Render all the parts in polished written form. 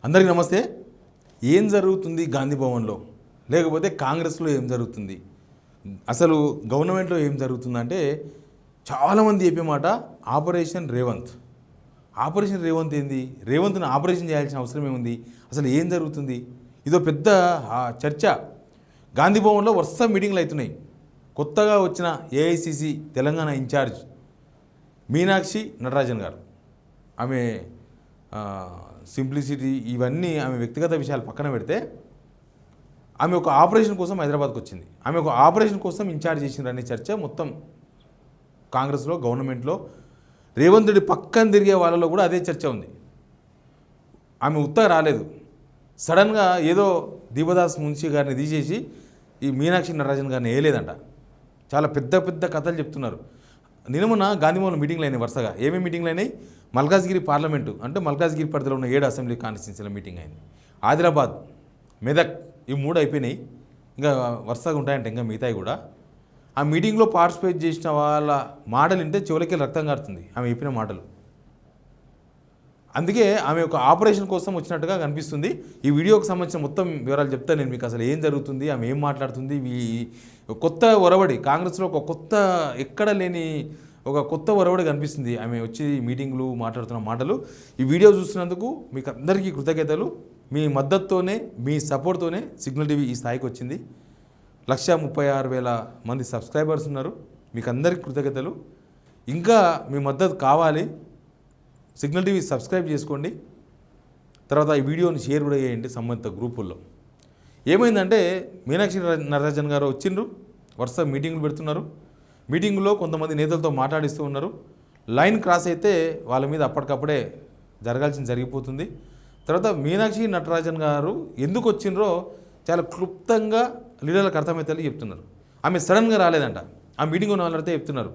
అందరికీ నమస్తే. ఏం జరుగుతుంది గాంధీ భవన్లో, లేకపోతే కాంగ్రెస్లో ఏం జరుగుతుంది, అసలు గవర్నమెంట్లో ఏం జరుగుతుందంటే చాలామంది చెప్పే మాట ఆపరేషన్ రేవంత్. ఆపరేషన్ రేవంత్ ఏంది? రేవంత్ని ఆపరేషన్ చేయాల్సిన అవసరం ఏముంది? అసలు ఏం జరుగుతుంది? ఇదో పెద్ద చర్చ. గాంధీ భవన్లో వరుస మీటింగ్లు అవుతున్నాయి. కొత్తగా వచ్చిన ఏఐసిసి తెలంగాణ ఇన్ఛార్జ్ మీనాక్షి నటరాజన్ గారు, ఆమె సింప్లిసిటీ ఇవన్నీ ఆమె వ్యక్తిగత విషయాలు పక్కన పెడితే ఆమె ఒక ఆపరేషన్ కోసం హైదరాబాద్కి వచ్చింది. ఆమె ఒక ఆపరేషన్ కోసం ఇన్ఛార్జ్ చేసిందనే చర్చ మొత్తం కాంగ్రెస్లో, గవర్నమెంట్లో, రేవంత్ రెడ్డి పక్కన తిరిగే వాళ్ళలో కూడా అదే చర్చ ఉంది. ఆమె ఉత్తగా రాలేదు. సడన్గా ఏదో దీపదాస్ మున్షి గారిని తీసేసి ఈ మీనాక్షి నటరాజన్ గారిని వేయలేదంట. చాలా పెద్ద పెద్ద కథలు చెప్తున్నారు. నిన్న గాంధీభవన్ మీటింగ్లు అయినాయి వరుసగా. ఏమేమి మీటింగ్లు అయినాయి? మల్కాజ్గిరి పార్లమెంటు అంటే మల్కాజ్గిరి పరిధిలో ఉన్న 7 అసెంబ్లీ కాన్స్టిట్యున్సీల మీటింగ్ అయింది. ఆదిలాబాద్, మెదక్, ఈ 3 అయిపోయినాయి. ఇంకా వరుసగా ఉంటాయంటే ఇంకా మిగతాయి కూడా. ఆ మీటింగ్లో పార్టిసిపేట్ చేసిన వాళ్ళ మాటలు వింటే చెవులకి రక్తం కారుతుంది ఆమె చెప్పిన మాటలు. అందుకే ఆమె ఒక ఆపరేషన్ కోసం వచ్చినట్టుగా కనిపిస్తుంది. ఈ వీడియోకి సంబంధించిన మొత్తం వివరాలు చెప్తాను నేను మీకు. అసలు ఏం జరుగుతుంది, ఆమె ఏం మాట్లాడుతుంది, కొత్త ఒరవడి కాంగ్రెస్లో ఒక కొత్త, ఎక్కడ లేని ఒక కొత్త ఒరవడి కనిపిస్తుంది ఆమె వచ్చి మీటింగ్లు మాట్లాడుతున్న మాటలు. ఈ వీడియో చూస్తున్నందుకు మీకు అందరికీ కృతజ్ఞతలు. మీ మద్దతుతోనే, మీ సపోర్ట్తోనే సిగ్నల్ టీవీ ఈ స్థాయికి వచ్చింది. 136,000 మంది సబ్స్క్రైబర్స్ ఉన్నారు. మీకు అందరికీ కృతజ్ఞతలు. ఇంకా మీ మద్దతు కావాలి. సిగ్నల్ టీవీ సబ్స్క్రైబ్ చేసుకోండి. తర్వాత ఈ వీడియోని షేర్ కూడా చేయండి సంబంధిత గ్రూపుల్లో. ఏమైందంటే మీనాక్షి నటరాజన్ గారు వచ్చిండ్రు, వరుస మీటింగ్లు పెడుతున్నారు. మీటింగ్లో కొంతమంది నేతలతో మాట్లాడిస్తూ ఉన్నారు. లైన్ క్రాస్ అయితే వాళ్ళ మీద అప్పటికప్పుడే జరగాల్సింది జరిగిపోతుంది. తర్వాత మీనాక్షి నటరాజన్ గారు ఎందుకు వచ్చిండ్రో చాలా క్లుప్తంగా లీడర్లకు అర్థమైతే చెప్తున్నారు. ఆమె సడన్గా రాలేదంట. ఆ మీటింగ్ ఉన్న వాళ్ళైతే చెప్తున్నారు.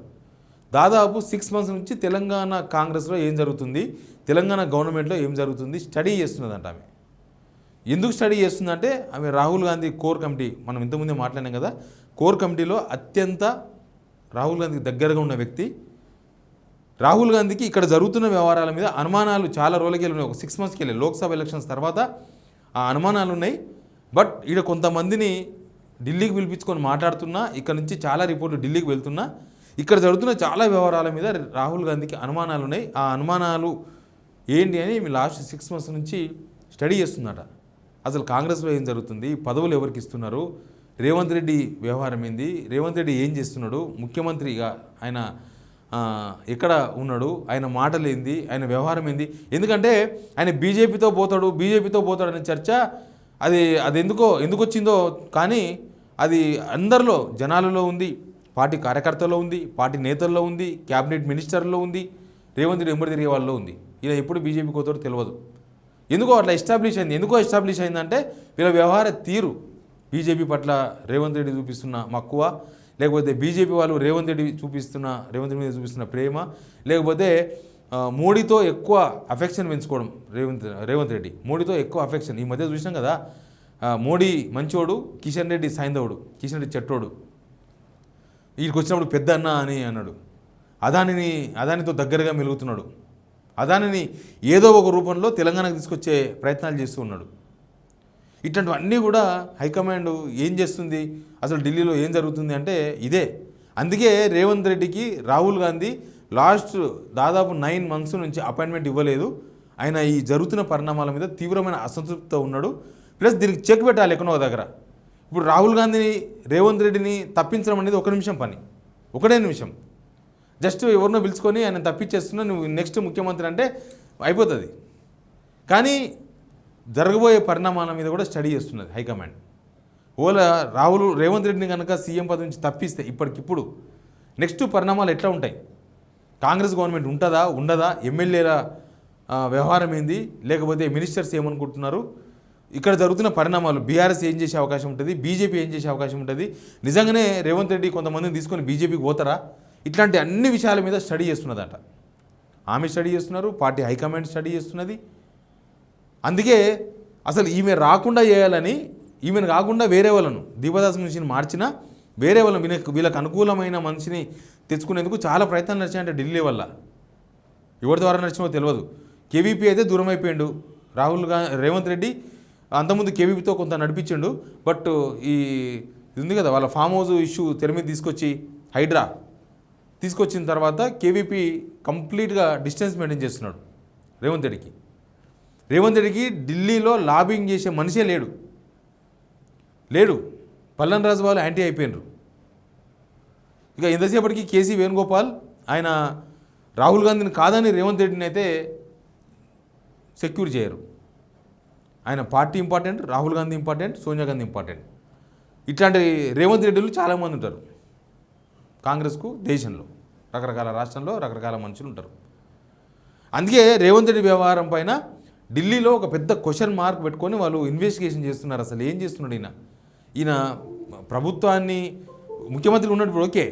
దాదాపు 6 months నుంచి తెలంగాణ కాంగ్రెస్లో ఏం జరుగుతుంది, తెలంగాణ గవర్నమెంట్లో ఏం జరుగుతుంది స్టడీ చేస్తున్నదంట ఆమె. ఎందుకు స్టడీ చేస్తుందంటే ఆమె రాహుల్ గాంధీ కోర్ కమిటీ, మనం ఇంతకుముందే మాట్లాడినాం కదా, కోర్ కమిటీలో అత్యంత రాహుల్ గాంధీకి దగ్గరగా ఉన్న వ్యక్తి. రాహుల్ గాంధీకి ఇక్కడ జరుగుతున్న వ్యవహారాల మీద అనుమానాలు చాలా రోజులకి ఉన్నాయి. ఒక 6 monthsకి వెళ్ళి లోక్సభ ఎలక్షన్స్ తర్వాత ఆ అనుమానాలు ఉన్నాయి. బట్ ఇక్కడ కొంతమందిని ఢిల్లీకి పిలిపించుకొని మాట్లాడుతున్నా, ఇక్కడ నుంచి చాలా రిపోర్ట్లు ఢిల్లీకి వెళ్తున్నా, ఇక్కడ జరుగుతున్న చాలా వ్యవహారాల మీద రాహుల్ గాంధీకి అనుమానాలు ఉన్నాయి. ఆ అనుమానాలు ఏంటి అని మీ లాస్ట్ 6 months నుంచి స్టడీ చేస్తుందట. అసలు కాంగ్రెస్లో ఏం జరుగుతుంది, పదవులు ఎవరికి ఇస్తున్నారు, రేవంత్ రెడ్డి వ్యవహారం ఏంది, రేవంత్ రెడ్డి ఏం చేస్తున్నాడు, ముఖ్యమంత్రిగా ఆయన ఎక్కడ ఉన్నాడు, ఆయన మాటలు ఏంది, ఆయన వ్యవహారం ఏంది. ఎందుకంటే ఆయన బీజేపీతో పోతాడు అనే చర్చ అది ఎందుకు వచ్చిందో కానీ అది అందరిలో, జనాలలో ఉంది, పార్టీ కార్యకర్తల్లో ఉంది, పార్టీ నేతల్లో ఉంది, క్యాబినెట్ మినిస్టర్లో ఉంది, రేవంత్ రెడ్డి ఎంబడి తిరిగే వాళ్ళలో ఉంది. ఇలా ఎప్పుడు బీజేపీకి పోతాడో తెలియదు. ఎందుకో అట్లా ఎస్టాబ్లిష్ అయింది. ఎందుకో ఎస్టాబ్లిష్ అయిందంటే వీళ్ళ వ్యవహార తీరు, బీజేపీ పట్ల రేవంత్ రెడ్డి చూపిస్తున్న మక్కువ, లేకపోతే బీజేపీ వాళ్ళు రేవంత్ రెడ్డి మీద చూపిస్తున్న ప్రేమ, లేకపోతే మోడీతో ఎక్కువ అఫెక్షన్ పెంచుకోవడం. రేవంత్ రెడ్డి మోడీతో ఎక్కువ అఫెక్షన్. ఈ మధ్య చూసినాం కదా, మోడీ మంచోడు, కిషన్ రెడ్డి సైంధవుడు, కిషన్ రెడ్డి చెట్టోడు. వీడికి వచ్చినప్పుడు పెద్ద అన్న అని అన్నాడు. అదానితో దగ్గరగా మెలుగుతున్నాడు. అదానిని ఏదో ఒక రూపంలో తెలంగాణకు తీసుకొచ్చే ప్రయత్నాలు చేస్తూ ఉన్నాడు. ఇట్లాంటివన్నీ కూడా హైకమాండ్ ఏం చేస్తుంది, అసలు ఢిల్లీలో ఏం జరుగుతుంది అంటే ఇదే. అందుకే రేవంత్ రెడ్డికి రాహుల్ గాంధీ లాస్ట్ దాదాపు 9 months నుంచి అపాయింట్మెంట్ ఇవ్వలేదు. ఆయన ఈ జరుగుతున్న పరిణామాల మీద తీవ్రమైన అసంతృప్తితో ఉన్నాడు. ప్లస్ దీనికి చెక్ పెట్టాలి ఎక్కడో దగ్గర. ఇప్పుడు రాహుల్ గాంధీని, రేవంత్ రెడ్డిని తప్పించడం అనేది 1 నిమిషం పని, 1 నిమిషం. జస్ట్ ఎవరినో పిలుచుకొని ఆయన తప్పించేస్తున్నా, నువ్వు నెక్స్ట్ ముఖ్యమంత్రి అంటే అయిపోతుంది. కానీ జరగబోయే పరిణామాల మీద కూడా స్టడీ చేస్తున్నది హైకమాండ్. రేవంత్ రెడ్డిని కనుక సీఎం పదవి నుంచి తప్పిస్తే ఇప్పటికిప్పుడు నెక్స్ట్ పరిణామాలు ఎట్లా ఉంటాయి, కాంగ్రెస్ గవర్నమెంట్ ఉంటుందా ఉండదా, ఎమ్మెల్యేల వ్యవహారం ఏంది, లేకపోతే మినిస్టర్స్ ఏమనుకుంటున్నారు, ఇక్కడ జరుగుతున్న పరిణామాలు, బీఆర్ఎస్ ఏం చేసే అవకాశం ఉంటుంది, బీజేపీ ఏం చేసే అవకాశం ఉంటుంది, నిజంగానే రేవంత్ రెడ్డి కొంతమందిని తీసుకొని బీజేపీకి పోతారా, ఇట్లాంటి అన్ని విషయాల మీద స్టడీ చేస్తున్నదట. ఆమె స్టడీ చేస్తున్నారు, పార్టీ హైకమాండ్ స్టడీ చేస్తున్నది. అందుకే అసలు ఈమె రాకుండా చేయాలని, ఈమెను కాకుండా వేరే వాళ్ళను, దీపదాస్ మనిషిని మార్చినా వేరే వాళ్ళని, వీళ్ళకి అనుకూలమైన మనిషిని తెచ్చుకునేందుకు చాలా ప్రయత్నాలు నడిచాయంటే ఢిల్లీ వల్ల. ఎవరి ద్వారా నడిచినో తెలియదు. కేవీపీ అయితే దూరం అయిపోయిండు, రేవంత్ రెడ్డి అంతకుముందు కేవీపీతో కొంత నడిపించిండు. బట్ ఇది ఉంది కదా వాళ్ళ ఫామ్ హౌస్ ఇష్యూ తెర మీద తీసుకొచ్చి హైడ్రా తీసుకొచ్చిన తర్వాత కేవీపీ కంప్లీట్గా డిస్టెన్స్ మెయింటైన్ చేస్తున్నాడు రేవంత్ రెడ్డికి ఢిల్లీలో లాబింగ్ చేసే మనిషే లేడు. పల్లన్ రాజు వాళ్ళు యాంటీ అయిపోయినారు. ఇక ఎంతసేపటికి కేసీ వేణుగోపాల్ ఆయన రాహుల్ గాంధీని కాదని రేవంత్ రెడ్డిని అయితే సెక్యూర్ చేయరు. ఆయన party important, Rahul Gandhi important, Sonia Gandhi important. ఇట్లాంటి రేవంత్ రెడ్డిలు చాలామంది ఉంటారు కాంగ్రెస్కు. దేశంలో రకరకాల రాష్ట్రంలో రకరకాల మనుషులు ఉంటారు. అందుకే రేవంత్ రెడ్డి వ్యవహారం పైన ఢిల్లీలో ఒక పెద్ద క్వశ్చన్ మార్క్ పెట్టుకొని వాళ్ళు ఇన్వెస్టిగేషన్ చేస్తున్నారు. అసలు ఏం చేస్తున్నాడు ఈయన ప్రభుత్వాన్ని ముఖ్యమంత్రి ఉన్నప్పుడు ఓకే,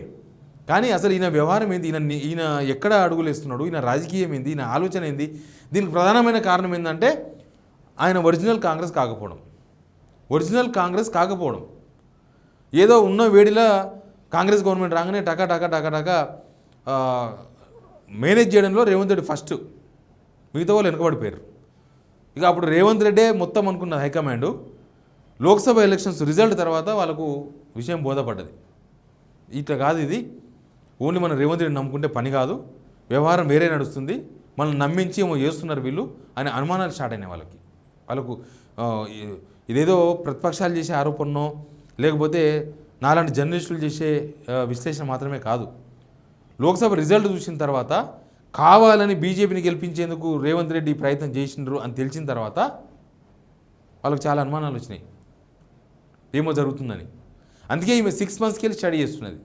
కానీ అసలు ఈయన వ్యవహారం ఏంది, ఈయన ఎక్కడ అడుగులు వేస్తున్నాడు, ఈయన రాజకీయం ఏంది, ఈయన ఆలోచన ఏంది. దీనికి ప్రధానమైన కారణం ఏంటంటే ఆయన ఒరిజినల్ కాంగ్రెస్ కాకపోవడం. ఏదో ఉన్న వేడిలా కాంగ్రెస్ గవర్నమెంట్ రాగానే టకా మేనేజ్ చేయడంలో రేవంత్ రెడ్డి ఫస్ట్, మిగతా వాళ్ళు వెనకబడిపోయారు. ఇక అప్పుడు రేవంత్ రెడ్డే మొత్తం అనుకున్న హైకమాండ్. లోక్సభ ఎలక్షన్స్ రిజల్ట్ తర్వాత వాళ్ళకు విషయం బోధపడ్డది. ఇట్లా కాదు, ఇది ఓన్లీ మనం రేవంత్ రెడ్డి నమ్ముకుంటే పని కాదు, వ్యవహారం వేరే నడుస్తుంది, మనల్ని నమ్మించి ఏమో చేస్తున్నారు వీళ్ళు అనే అనుమానాలు స్టార్ట్ అయినాయి వాళ్ళకు. ఇదేదో ప్రతిపక్షాలు చేసే ఆరోపణనో లేకపోతే నాలాంటి జర్నలిస్టులు చేసే విశ్లేషణ మాత్రమే కాదు. లోక్సభ రిజల్ట్ చూసిన తర్వాత కావాలని బీజేపీని గెలిపించేందుకు రేవంత్ రెడ్డి ప్రయత్నం చేసిండ్రు అని తెలిసిన తర్వాత వాళ్ళకి చాలా అనుమానాలు వచ్చినాయి ఏమో జరుగుతుందని. అందుకే ఈమె 6 monthsకి వెళ్ళి స్టడీ చేస్తున్నది.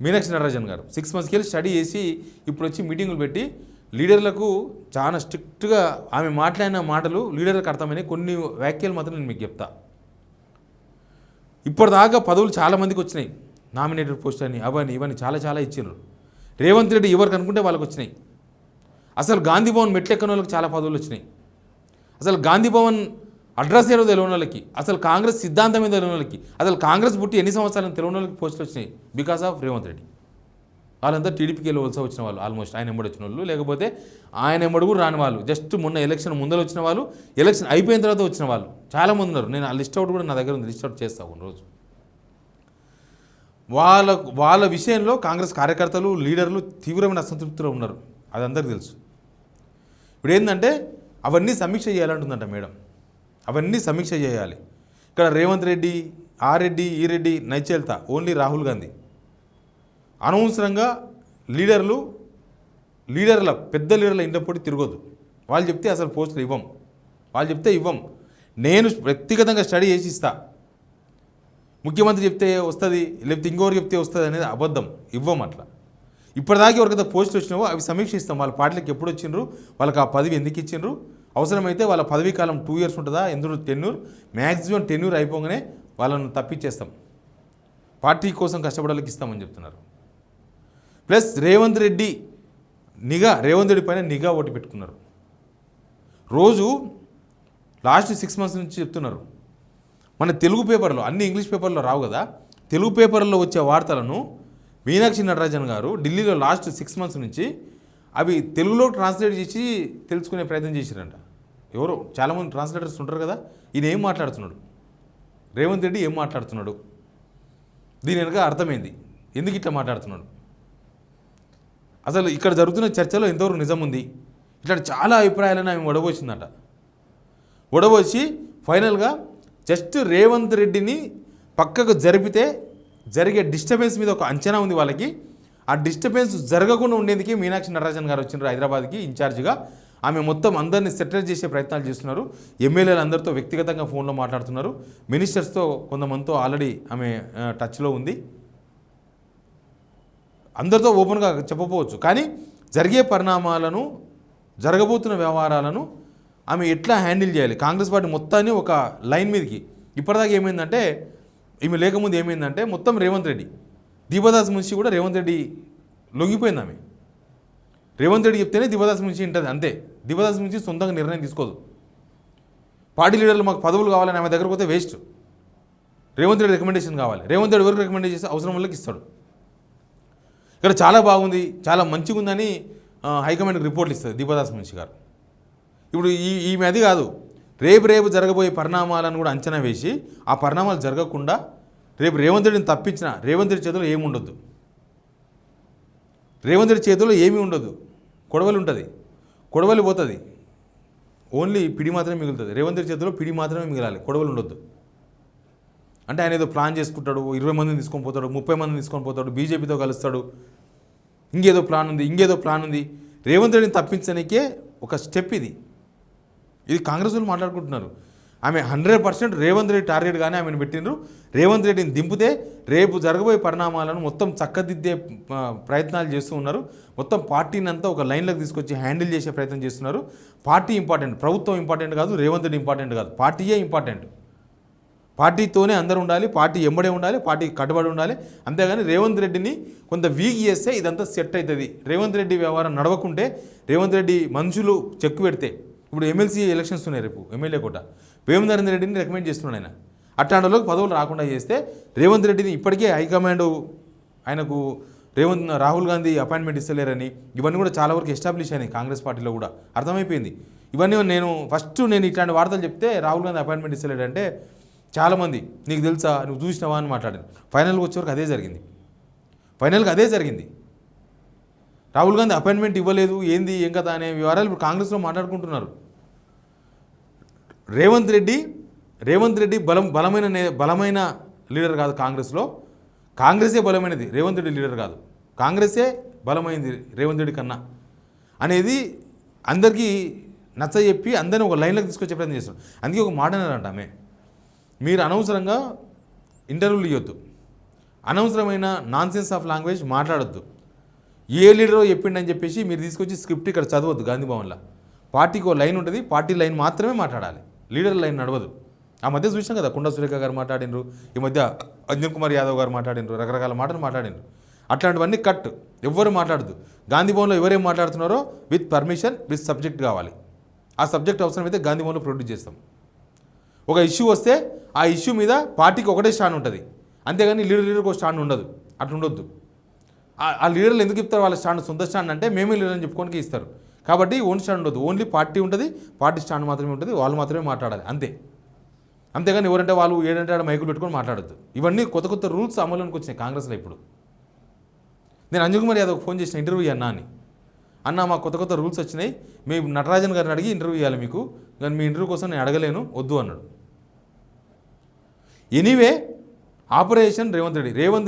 మీనాక్షి నటరాజన్ గారు 6 monthsకి వెళ్ళి స్టడీ చేసి ఇప్పుడు వచ్చి మీటింగులు పెట్టి లీడర్లకు చాలా స్ట్రిక్ట్గా ఆమె మాట్లాడిన మాటలు లీడర్లకు అర్థమైనాయి. కొన్ని వ్యాఖ్యలు మాత్రం నేను మీకు చెప్తా. ఇప్పటిదాకా పదవులు చాలామందికి వచ్చినాయి, నామినేటెడ్ పోస్ట్ అని అవన్నీ ఇవన్నీ చాలా ఇచ్చారు. రేవంత్ రెడ్డి ఎవరికి అనుకుంటే వాళ్ళకి వచ్చినాయి. అసలు గాంధీ భవన్ మెట్లెక్కని వాళ్ళకి చాలా పదవులు వచ్చినాయి. అసలు గాంధీ భవన్ అడ్రస్ ఏదో తెలియని వాళ్ళకి, అసలు కాంగ్రెస్ సిద్ధాంతం ఏదో తెలియని వాళ్ళకి, అసలు కాంగ్రెస్ పుట్టి ఎన్ని సంవత్సరాలు తెలియని వాళ్ళకి పోస్టులు వచ్చినాయి బికాస్ ఆఫ్ రేవంత్ రెడ్డి. వాళ్ళంతా టీడీపీకి వెళ్ళి వలస వచ్చిన వాళ్ళు, ఆల్మోస్ట్ ఆయన ఎంబడి వచ్చిన వాళ్ళు, లేకపోతే ఆయన ఎంబడి కూడా రాని వాళ్ళు, జస్ట్ మొన్న ఎలక్షన్ ముందర వచ్చిన వాళ్ళు, ఎలక్షన్ అయిపోయిన తర్వాత వచ్చిన వాళ్ళు చాలామంది ఉన్నారు. నేను ఆ లిస్ట్ అవుట్ కూడా నా దగ్గర ఉంది, లిస్ట్ అవుట్ చేస్తాను కొన్ని రోజు. వాళ్ళ విషయంలో కాంగ్రెస్ కార్యకర్తలు లీడర్లు తీవ్రమైన అసంతృప్తిలో ఉన్నారు, అది అందరికీ తెలుసు. ఇప్పుడు ఏంటంటే అవన్నీ సమీక్ష చేయాలంటుందంట మేడం, అవన్నీ సమీక్ష చేయాలి. ఇక్కడ రేవంత్ రెడ్డి, ఆ రెడ్డి, ఈ రెడ్డి నైచేల్తా, ఓన్లీ రాహుల్ గాంధీ. అనవసరంగా లీడర్ల పెద్ద లీడర్ల ఇంటప్పుడు తిరగొద్దు. వాళ్ళు చెప్తే అసలు పోస్టులు ఇవ్వం. నేను వ్యక్తిగతంగా స్టడీ చేసి ఇస్తా. ముఖ్యమంత్రి చెప్తే వస్తుంది, లేకపోతే ఇంకోరు చెప్తే వస్తుంది అనేది అబద్ధం, ఇవ్వం అట్లా. ఇప్పటిదాకా ఎవరికైతే పోస్టులు వచ్చినావో అవి సమీక్షిస్తాం. వాళ్ళ పార్టీలకు ఎప్పుడు వచ్చిండ్రు, వాళ్ళకి ఆ పదవి ఎందుకు ఇచ్చిండ్రు, అవసరమైతే వాళ్ళ పదవీ కాలం 2 years ఉంటుందా, ఎందుకు టెన్యూర్, మ్యాక్సిమం టెన్యూర్ అయిపోగానే వాళ్ళను తప్పించేస్తాం, పార్టీ కోసం కష్టపడాలకి ఇస్తామని చెప్తున్నారు. ప్లస్ రేవంత్ రెడ్డి పైన నిఘా ఓటు పెట్టుకున్నారు. రోజు లాస్ట్ 6 months నుంచి చెప్తున్నారు. మన తెలుగు పేపర్లో, అన్ని ఇంగ్లీష్ పేపర్లో రావు కదా, తెలుగు పేపర్లో వచ్చే వార్తలను మీనాక్షి నటరాజన్ గారు ఢిల్లీలో లాస్ట్ 6 months నుంచి అవి తెలుగులో ట్రాన్స్లేట్ చేసి తెలుసుకునే ప్రయత్నం చేశారంట. ఎవరో చాలామంది ట్రాన్స్లేటర్స్ ఉంటారు కదా, ఈయన ఏం మాట్లాడుతున్నాడు, రేవంత్ రెడ్డి ఏం మాట్లాడుతున్నాడు, దీని వెనుక అర్థమైంది, ఎందుకు ఇట్లా మాట్లాడుతున్నాడు, అసలు ఇక్కడ జరుగుతున్న చర్చలో ఎంతవరకు నిజం ఉంది, ఇట్లాంటి చాలా అభిప్రాయాలను ఆమె ఒడవచ్చి ఫైనల్గా జస్ట్ రేవంత్ రెడ్డిని పక్కకు జరిపితే జరిగే డిస్టర్బెన్స్ మీద ఒక అంచనా ఉంది వాళ్ళకి. ఆ డిస్టర్బెన్స్ జరగకుండా ఉండేందుకే మీనాక్షి నటరాజన్ గారు వచ్చినారు హైదరాబాద్కి ఇన్ఛార్జిగా. ఆమె మొత్తం అందరినీ సెటిల్ చేసే ప్రయత్నాలు చేస్తున్నారు. ఎమ్మెల్యేలు అందరితో వ్యక్తిగతంగా ఫోన్లో మాట్లాడుతున్నారు. మినిస్టర్స్తో కొంతమందితో ఆల్రెడీ ఆమె టచ్లో ఉంది. అందరితో ఓపెన్గా చెప్పకపోవచ్చు, కానీ జరిగే పరిణామాలను, జరగబోతున్న వ్యవహారాలను ఆమె ఎట్లా హ్యాండిల్ చేయాలి, కాంగ్రెస్ పార్టీ మొత్తాన్ని ఒక లైన్ మీదకి. ఇప్పటిదాకా ఏమైందంటే, ఈమె లేకముందు ఏమైందంటే మొత్తం రేవంత్ రెడ్డి, దీపదాస్ మున్షి కూడా రేవంత్ రెడ్డి లొంగిపోయింది. ఆమె రేవంత్ రెడ్డి చెప్తేనే దీపదాస్ మున్షి ఉంటుంది, అంతే. దీపదాస్ మున్షి సొంతంగా నిర్ణయం తీసుకోదు. పార్టీ లీడర్లు మాకు పదవులు కావాలని ఆమె దగ్గరకు పోతే వేస్ట్. రేవంత్ రెడ్డి రికమెండేషన్ కావాలి. రేవంత్ రెడ్డి ఎవరికి రికమెండేషన్ చేస్తే అవసరం వాళ్ళకి ఇస్తాడు. ఇక్కడ చాలా బాగుంది, చాలా మంచిగా ఉందని హైకమాండ్కి రిపోర్ట్లు ఇస్తుంది దీపదాస్ మున్షి గారు. ఇప్పుడు ఈమె అది కాదు, రేపు జరగబోయే పరిణామాలను కూడా అంచనా వేసి ఆ పరిణామాలు జరగకుండా రేపు రేవంత్ రెడ్డిని తప్పించిన రేవంత్ రెడ్డి చేతిలో ఏమి ఉండొద్దు, రేవంత్ రెడ్డి చేతిలో ఏమీ ఉండదు, కొడవలి ఉంటుంది, కొడవలి పోతుంది, ఓన్లీ పిడి మాత్రమే మిగులుతుంది. రేవంత్ రెడ్డి చేతిలో పిడి మాత్రమే మిగలాలి, కొడవలు ఉండొద్దు. అంటే ఆయన ఏదో ప్లాన్ చేసుకుంటాడు, 20 మందిని తీసుకొని పోతాడు, 30 మందిని తీసుకొని పోతాడు, బీజేపీతో కలుస్తాడు, ఇంకేదో ప్లాన్ ఉంది. రేవంత్ రెడ్డిని తప్పించడానికే ఒక స్టెప్ ఇది కాంగ్రెస్ వాళ్ళు మాట్లాడుకుంటున్నారు. ఆమె 100% రేవంత్ రెడ్డి టార్గెట్గానే ఆమెను పెట్టిండ్రు. రేవంత్ రెడ్డిని దింపితే రేపు జరగబోయే పరిణామాలను మొత్తం చక్కదిద్దే ప్రయత్నాలు చేస్తూ ఉన్నారు. మొత్తం పార్టీని అంతా ఒక లైన్లోకి తీసుకొచ్చి హ్యాండిల్ చేసే ప్రయత్నం చేస్తున్నారు. పార్టీ ఇంపార్టెంట్, ప్రభుత్వం ఇంపార్టెంట్ కాదు, రేవంత్ రెడ్డి ఇంపార్టెంట్ కాదు, పార్టీయే ఇంపార్టెంట్. పార్టీతోనే అందరూ ఉండాలి, పార్టీ ఎంబడే ఉండాలి, పార్టీకి కట్టుబడి ఉండాలి. అంతేగాని రేవంత్ రెడ్డిని కొంత వీక్ చేస్తే ఇదంతా సెట్ అవుతుంది. రేవంత్ రెడ్డి వ్యవహారం నడవకుంటే, రేవంత్ రెడ్డి మనుషులు చెక్కు పెడితే, ఇప్పుడు ఎమ్మెల్సీ ఎలక్షన్స్ ఉన్నాయి రేపు, ఎమ్మెల్యే కోట, వేమనరేంద్ర రెడ్డిని రికమెండ్ చేస్తున్నాడు ఆయన. అట్లాంటిలోకి పదవులు రాకుండా చేస్తే రేవంత్ రెడ్డిని ఇప్పటికే హైకమాండ్ ఆయనకు రాహుల్ గాంధీ అపాయింట్మెంట్ ఇస్తలేరని, ఇవన్నీ కూడా చాలా వరకు ఎస్టాబ్లిష్ అయినాయి కాంగ్రెస్ పార్టీలో కూడా అర్థమైపోయింది. ఇవన్నీ నేను ఇట్లాంటి వార్తలు చెప్తే రాహుల్ గాంధీ అపాయింట్మెంట్ ఇస్తలేడంటే చాలామంది నీకు తెలుసా, నువ్వు చూసినావా అని మాట్లాడాను. ఫైనల్గా వచ్చేవరకు అదే జరిగింది. రాహుల్ గాంధీ అపాయింట్మెంట్ ఇవ్వలేదు, ఏంది ఏం కదా అనే వివరాలు ఇప్పుడు కాంగ్రెస్లో మాట్లాడుకుంటున్నారు. రేవంత్ రెడ్డి బలమైన లీడర్ కాదు కాంగ్రెస్లో, కాంగ్రెసే బలమైనది, రేవంత్ రెడ్డి లీడర్ కాదు, కాంగ్రెసే బలమైంది రేవంత్ రెడ్డి కన్నా అనేది అందరికీ నచ్చజెప్పి అందరినీ ఒక లైన్లోకి తీసుకొచ్చే ప్రయత్నం చేస్తారు. అందుకే ఒక మాట అన్నారంట ఆమె, మీరు అనవసరంగా ఇంటర్వ్యూలు ఇవ్వద్దు, అనవసరమైన నాన్సెన్స్ ఆఫ్ లాంగ్వేజ్ మాట్లాడొద్దు, ఏ లీడరో చెప్పిండని చెప్పేసి మీరు తీసుకొచ్చి స్క్రిప్ట్ ఇక్కడ చదవద్దు. గాంధీ భవన్లో పార్టీకి ఒక లైన్ ఉంటుంది, పార్టీ లైన్ మాత్రమే మాట్లాడాలి, లీడర్ లైన్ నడవదు. ఆ మధ్య చూసాం కదా, కుండ సురేఖ గారు మాట్లాడినరు, ఈ మధ్య అంజన్ కుమార్ యాదవ్ గారు మాట్లాడినరు, రకరకాల మాటలు మాట్లాడినరు. అట్లాంటివన్నీ కట్, ఎవ్వరు మాట్లాడదు. గాంధీ భవన్లో ఎవరేం మాట్లాడుతున్నారో విత్ పర్మిషన్, విత్ సబ్జెక్ట్ కావాలి. ఆ సబ్జెక్ట్ అవసరమైతే గాంధీ భవన్లో ప్రొడ్యూస్ చేస్తాం. ఒక ఇష్యూ వస్తే ఆ ఇష్యూ మీద పార్టీకి ఒకటే స్టాండ్ ఉంటుంది, అంతేగాని లీడర్కి ఒక స్టాండ్ ఉండదు. అట్లా ఉండొద్దు. ఆ లీడర్లు ఎందుకు ఇస్తారు వాళ్ళ స్టాండ్, సొంత స్టాండ్ అంటే మేమే లీడర్ అని చెప్పుకోనికి ఇస్తారు. కాబట్టి ఓన్ స్టాండ్ ఉండదు, ఓన్లీ పార్టీ ఉంటుంది, పార్టీ స్టాండ్ మాత్రమే ఉంటుంది, వాళ్ళు మాత్రమే మాట్లాడాలి అంతే. అంతేగాని ఎవరంటే వాళ్ళు ఏడంటే ఆడ మైకులు పెట్టుకొని మాట్లాడద్దు. ఇవన్నీ కొత్త రూల్స్ అమలులోకి వచ్చినాయి కాంగ్రెస్లో ఇప్పుడు. నేను అంజన్ కుమార్ యాదవ్ ఫోన్ చేసిన ఇంటర్వ్యూ అన్న మాకు కొత్త రూల్స్ వచ్చినాయి, మీ నటరాజన్ గారిని అడిగి ఇంటర్వ్యూ ఇవ్వాలి మీకు, కానీ మీ ఇంటర్వ్యూ కోసం నేను అడగలేను, వద్దు అన్నాడు. ఎనీవే ఆపరేషన్ రేవంత్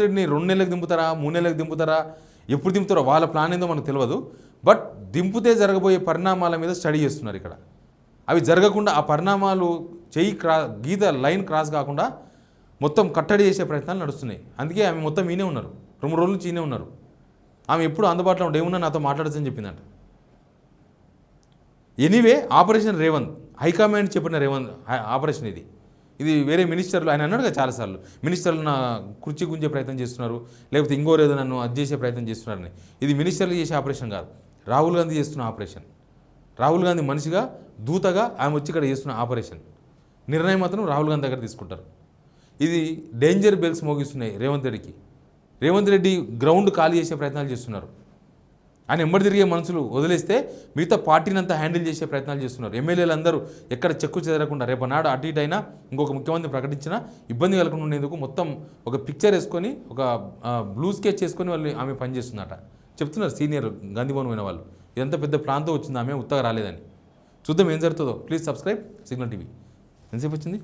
రెడ్డిని 2 నెలలకు దింపుతారా, 3 నెలలకు దింపుతారా, ఎప్పుడు దింపుతారో వాళ్ళ ప్లాన్ ఏందో మనకు తెలియదు. బట్ దింపుతే జరగబోయే పరిణామాల మీద స్టడీ చేస్తున్నారు ఇక్కడ. అవి జరగకుండా ఆ పరిణామాలు గీత లైన్ క్రాస్ కాకుండా మొత్తం కట్టడి చేసే ప్రయత్నాలు నడుస్తున్నాయి. అందుకే ఆమె మొత్తం ఈయనే ఉన్నారు, 2 రోజుల నుంచి ఈయనే ఉన్నారు. ఆమె ఎప్పుడు అందుబాటులో ఉండే ఏమున్నా నాతో మాట్లాడచ్చని చెప్పిందంట. ఎనీవే ఆపరేషన్ రేవంత్, హైకమాండ్ చెప్పిన ఆపరేషన్ ఇది వేరే మినిస్టర్లు ఆయన అన్నాడు కదా చాలాసార్లు, మినిస్టర్లు నా కుర్చీ గుంజే ప్రయత్నం చేస్తున్నారు, లేకపోతే ఇంకోరేదో నన్ను అది చేసే ప్రయత్నం చేస్తున్నారని. ఇది మినిస్టర్లు చేసే ఆపరేషన్ కాదు, రాహుల్ గాంధీ చేస్తున్న ఆపరేషన్. రాహుల్ గాంధీ మనిషిగా దూతగా ఆమె వచ్చి ఇక్కడ చేస్తున్న ఆపరేషన్. నిర్ణయం మాత్రం రాహుల్ గాంధీ దగ్గర తీసుకుంటారు. ఇది డేంజర్ బెల్స్ మోగిస్తున్నాయి రేవంత్ రెడ్డి గ్రౌండ్ ఖాళీ చేసే ప్రయత్నాలు చేస్తున్నారు. ఆయన ఎంబడి తిరిగే మనుషులు వదిలేస్తే మిగతా పార్టీని అంతా హ్యాండిల్ చేసే ప్రయత్నాలు చేస్తున్నారు. ఎమ్మెల్యేలు అందరూ ఎక్కడ చెక్కు చెదరకుండా రేపనాడు అటు ఇటు అయినా ఇంకొక ముఖ్యమంత్రి ప్రకటించినా ఇబ్బంది కలగకుండా ఉండేందుకు మొత్తం ఒక పిక్చర్ వేసుకొని ఒక బ్లూ స్కెచ్ చేసుకొని వాళ్ళు ఆమె పనిచేస్తుందట చెప్తున్నారు సీనియర్ గాంధీ భవన్ పోయిన వాళ్ళు. ఇదంతా పెద్ద ప్లాన్తో వచ్చింది, ఆమె ఉత్తగా రాలేదని. చూద్దాం ఏం జరుగుతుందో. Please subscribe signal TV. ఎంతసేపు వచ్చింది?